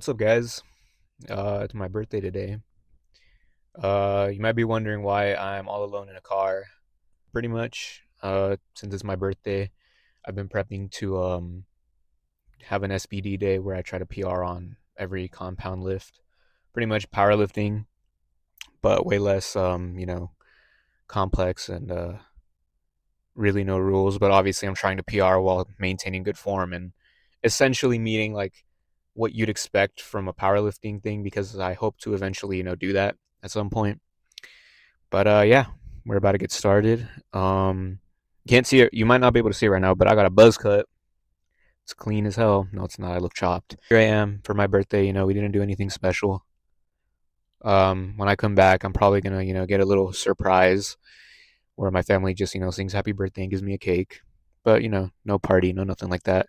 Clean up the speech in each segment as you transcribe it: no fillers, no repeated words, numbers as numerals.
What's up, guys? It's my birthday today. You might be wondering why I'm all alone in a car. Pretty much, since it's my birthday, I've been prepping to have an SBD day where I try to PR on every compound lift. Pretty much powerlifting, but way less, complex and really no rules. But obviously, I'm trying to PR while maintaining good form and essentially meeting like what you'd expect from a powerlifting thing because I hope to eventually, do that at some point. But yeah, we're about to get started. Can't see it. You might not be able to see it right now, but I got a buzz cut. It's clean as hell. No, it's not. I look chopped. Here I am for my birthday. We didn't do anything special. When I come back, I'm probably gonna, get a little surprise where my family just, sings happy birthday and gives me a cake. But, no party, no nothing like that.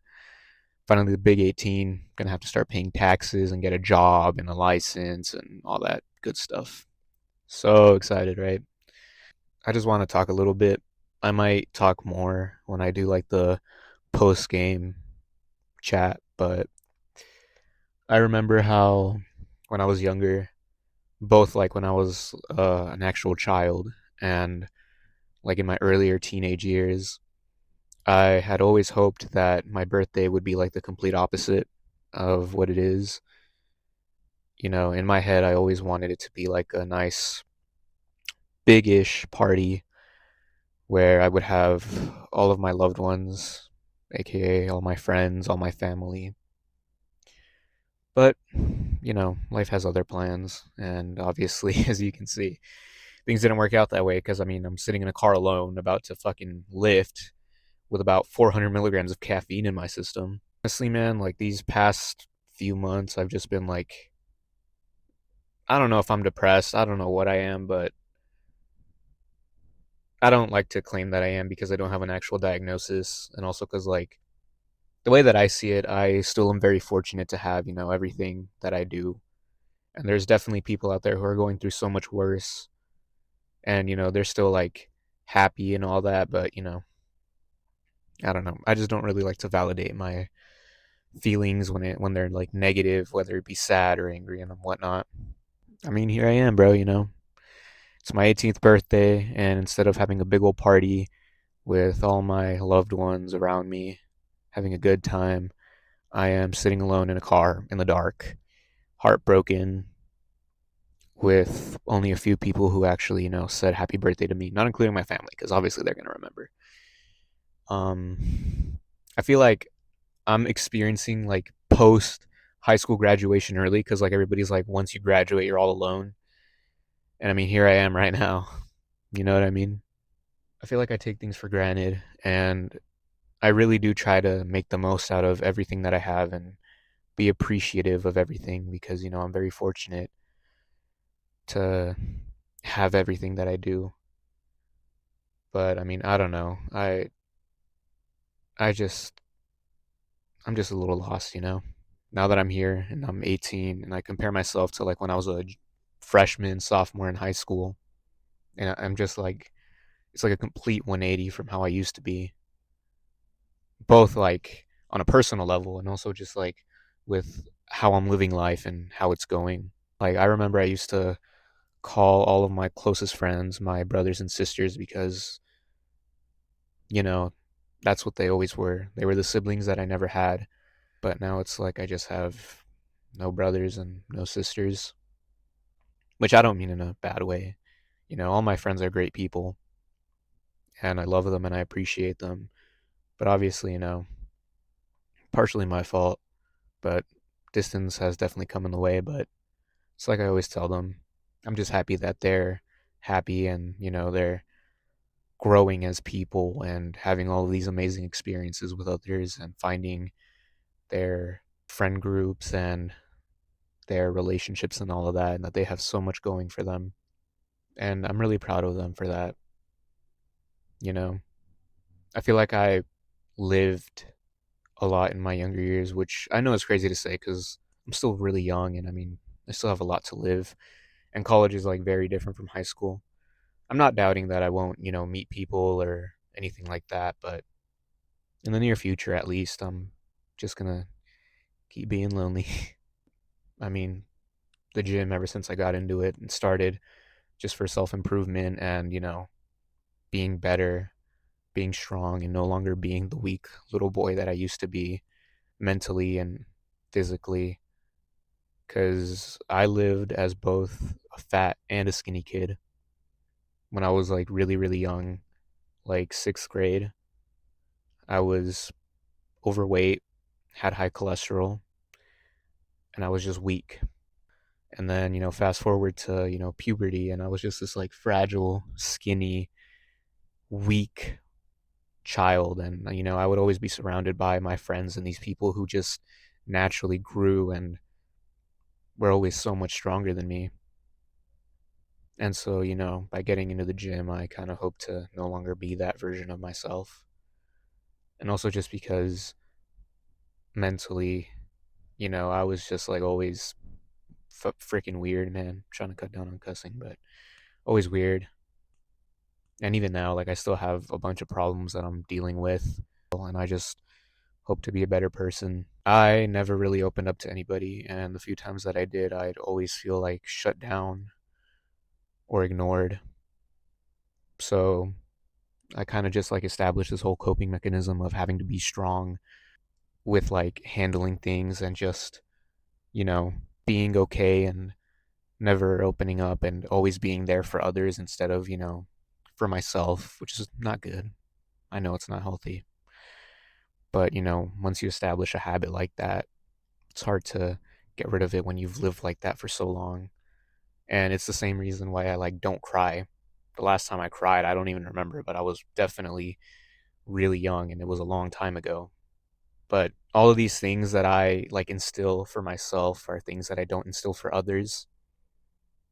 Finally, the big 18, gonna have to start paying taxes and get a job and a license and all that good stuff. So excited, right? I just want to talk a little bit. I might talk more when I do like the post game chat, but I remember how when I was younger, both like when I was an actual child and like in my earlier teenage years, I had always hoped that my birthday would be like the complete opposite of what it is. In my head, I always wanted it to be like a nice, big ish party where I would have all of my loved ones, aka all my friends, all my family. But, life has other plans. And obviously, as you can see, things didn't work out that way because, I'm sitting in a car alone about to fucking lift with about 400 milligrams of caffeine in my system. Honestly, man, like these past few months, I've just been like, I don't know if I'm depressed. I don't know what I am, but I don't like to claim that I am because I don't have an actual diagnosis. And also because, like, the way that I see it, I still am very fortunate to have, everything that I do. And there's definitely people out there who are going through so much worse. And, they're still like happy and all that. But, I don't know. I just don't really like to validate my feelings when they're like negative, whether it be sad or angry and whatnot. Here I am, bro, It's my 18th birthday. And instead of having a big old party with all my loved ones around me, having a good time, I am sitting alone in a car in the dark, heartbroken, with only a few people who actually, said happy birthday to me, not including my family, because obviously they're gonna remember. I feel like I'm experiencing like post high school graduation early, because like everybody's like, once you graduate, you're all alone, and here I am right now. You know what I mean? I feel like I take things for granted, and I really do try to make the most out of everything that I have and be appreciative of everything because I'm very fortunate to have everything that I do. But I don't know. I just I'm just a little lost, Now that I'm here and I'm 18 and I compare myself to like when I was a freshman, sophomore in high school, and I'm just like it's like a complete 180 from how I used to be, both like on a personal level and also just like with how I'm living life and how it's going. Like I remember I used to call all of my closest friends my brothers and sisters because, you know, that's what they always were. They were the siblings that I never had. But now it's like I just have no brothers and no sisters, which I don't mean in a bad way. All my friends are great people and I love them and I appreciate them. But obviously, partially my fault, but distance has definitely come in the way. But it's like I always tell them, I'm just happy that they're happy and, they're growing as people and having all of these amazing experiences with others and finding their friend groups and their relationships and all of that, and that they have so much going for them. And I'm really proud of them for that. You know, I feel like I lived a lot in my younger years, which I know is crazy to say because I'm still really young and I still have a lot to live. And college is like very different from high school. I'm not doubting that I won't, meet people or anything like that, but in the near future, at least, I'm just gonna keep being lonely. I mean, the gym ever since I got into it and started just for self improvement and, being better, being strong, and no longer being the weak little boy that I used to be mentally and physically. Because I lived as both a fat and a skinny kid when I was like really, really young, like sixth grade. I was overweight, had high cholesterol, and I was just weak. And then, fast forward to, puberty, and I was just this like fragile, skinny, weak child. And, I would always be surrounded by my friends and these people who just naturally grew and were always so much stronger than me. And so, by getting into the gym, I kind of hope to no longer be that version of myself. And also just because mentally, I was just like always freaking weird, man. I'm trying to cut down on cussing, but always weird. And even now, like, I still have a bunch of problems that I'm dealing with, and I just hope to be a better person. I never really opened up to anybody, and the few times that I did, I'd always feel like shut down or ignored. So I kind of just like established this whole coping mechanism of having to be strong with like handling things and just, you know, being okay and never opening up and always being there for others instead of, for myself, which is not good. I know it's not healthy. But, once you establish a habit like that, it's hard to get rid of it when you've lived like that for so long. And it's the same reason why I like don't cry. The last time I cried, I don't even remember, but I was definitely really young and it was a long time ago. But all of these things that I like instill for myself are things that I don't instill for others.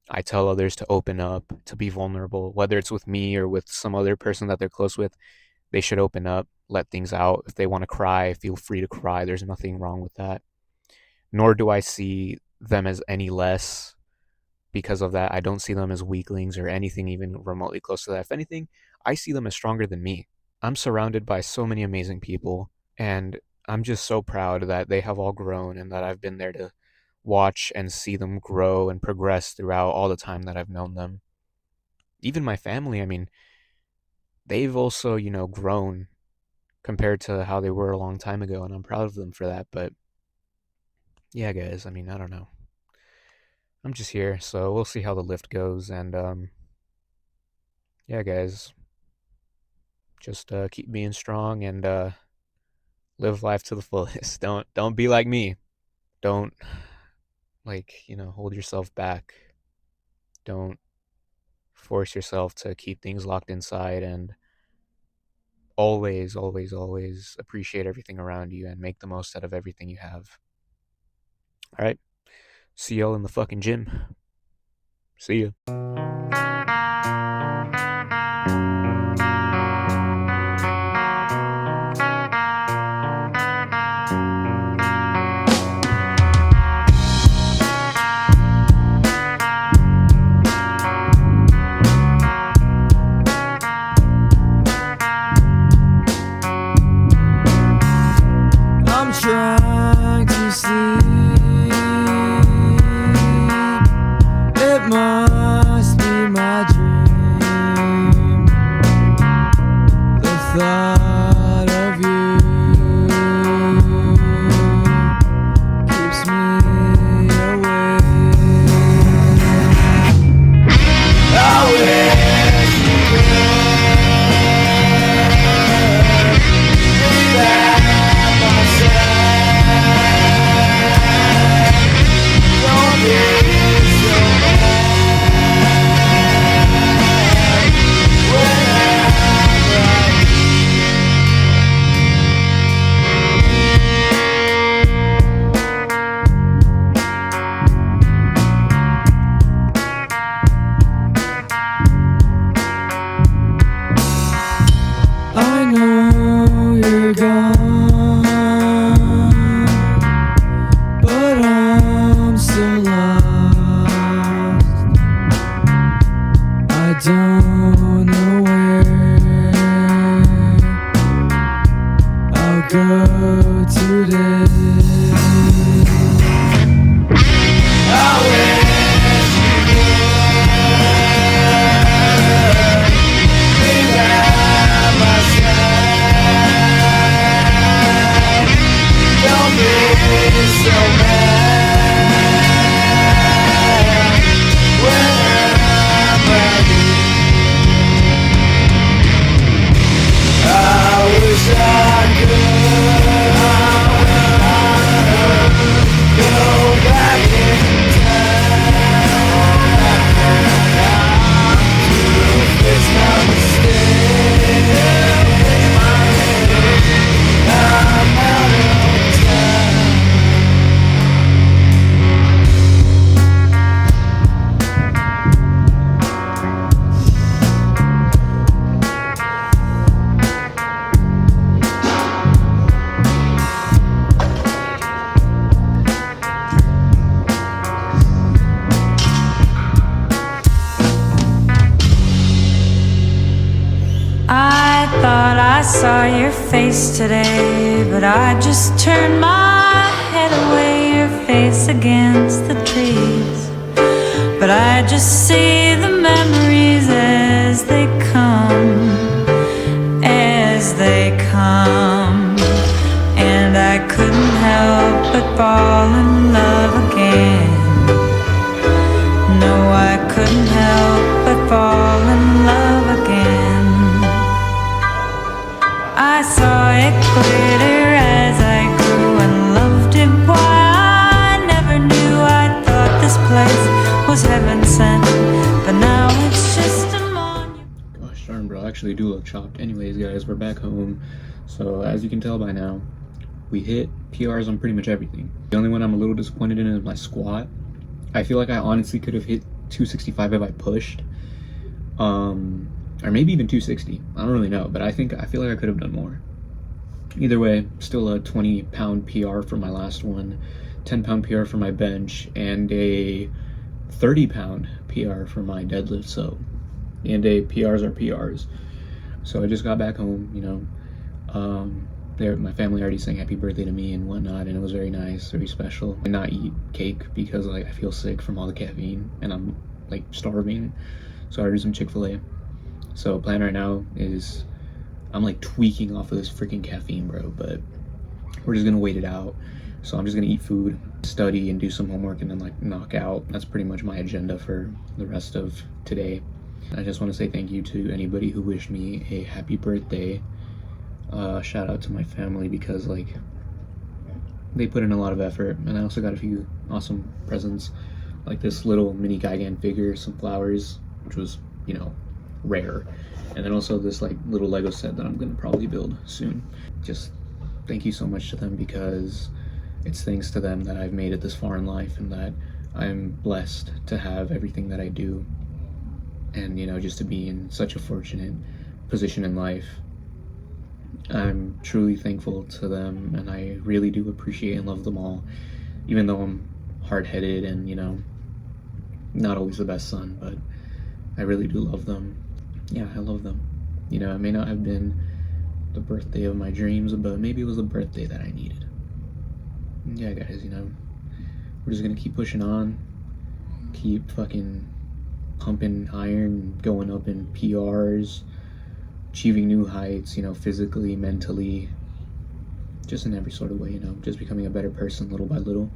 I tell others to open up, to be vulnerable, whether it's with me or with some other person that they're close with. They should open up, let things out. If they want to cry, feel free to cry. There's nothing wrong with that. Nor do I see them as any less because of that. I don't see them as weaklings or anything even remotely close to that. If anything, I see them as stronger than me. I'm surrounded by so many amazing people, and I'm just so proud that they have all grown and that I've been there to watch and see them grow and progress throughout all the time that I've known them. Even my family, I mean, they've also, grown compared to how they were a long time ago, and I'm proud of them for that. But yeah, guys, I mean, I don't know. I'm just here, so we'll see how the lift goes. And yeah, guys, just keep being strong and live life to the fullest. Don't be like me. Don't like hold yourself back. Don't force yourself to keep things locked inside, and always, always, always appreciate everything around you and make the most out of everything you have. All right. See y'all in the fucking gym. See ya. I'm trying to sleep. It must be I saw your face today, but I just turned my head away, your face against the trees. But I just see the memories as they come, as they come. And I couldn't help but fall in love again. No, I couldn't help but fall in love again. I saw it glitter as I grew and loved it. Why I never knew. I thought this place was heaven sent, but now it's just a monument. Gosh darn, bro, I actually do look chopped. Anyways, guys, we're back home. So as you can tell by now, we hit PRs on pretty much everything. The only one I'm a little disappointed in is my squat. I feel like I honestly could have hit 265 if I pushed. Or maybe even 260. I don't really know, but I feel like I could have done more. Either way, still a 20-pound PR for my last one, 10-pound PR for my bench, and a 30-pound PR for my deadlift. So, and a PRs are PRs. So I just got back home, you know. My family already sang happy birthday to me and whatnot, and it was very nice, very special. And not eat cake because like I feel sick from all the caffeine and I'm like starving. So I ordered some Chick-fil-A. So plan right now is I'm like tweaking off of this freaking caffeine, bro, but we're just gonna wait it out. So I'm just gonna eat food, study, and do some homework, and then like knock out. That's pretty much my agenda for the rest of today. I just want to say thank you to anybody who wished me a happy birthday. Shout out to my family because like they put in a lot of effort, and I also got a few awesome presents like this little mini Gigan figure, some flowers, which was, you know, rare, and then also this like little Lego set that I'm gonna probably build soon. Just thank you so much to them because it's thanks to them that I've made it this far in life and that I'm blessed to have everything that I do, and you know, just to be in such a fortunate position in life. I'm truly thankful to them, and I really do appreciate and love them all, even though I'm hard-headed and, you know, not always the best son, but I really do love them. Yeah, I love them. You know, it may not have been the birthday of my dreams, but maybe it was the birthday that I needed. Yeah, guys, you know, we're just gonna keep pushing on, keep fucking pumping iron, going up in PRs, achieving new heights, you know, physically, mentally, just in every sort of way, you know, just becoming a better person little by little.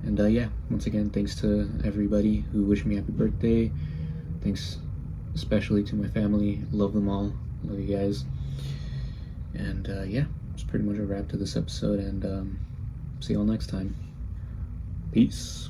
And yeah, once again, thanks to everybody who wished me happy birthday. Thanks especially to my family. Love them all. Love you guys. And yeah, it's pretty much a wrap to this episode, and see y'all next time. Peace.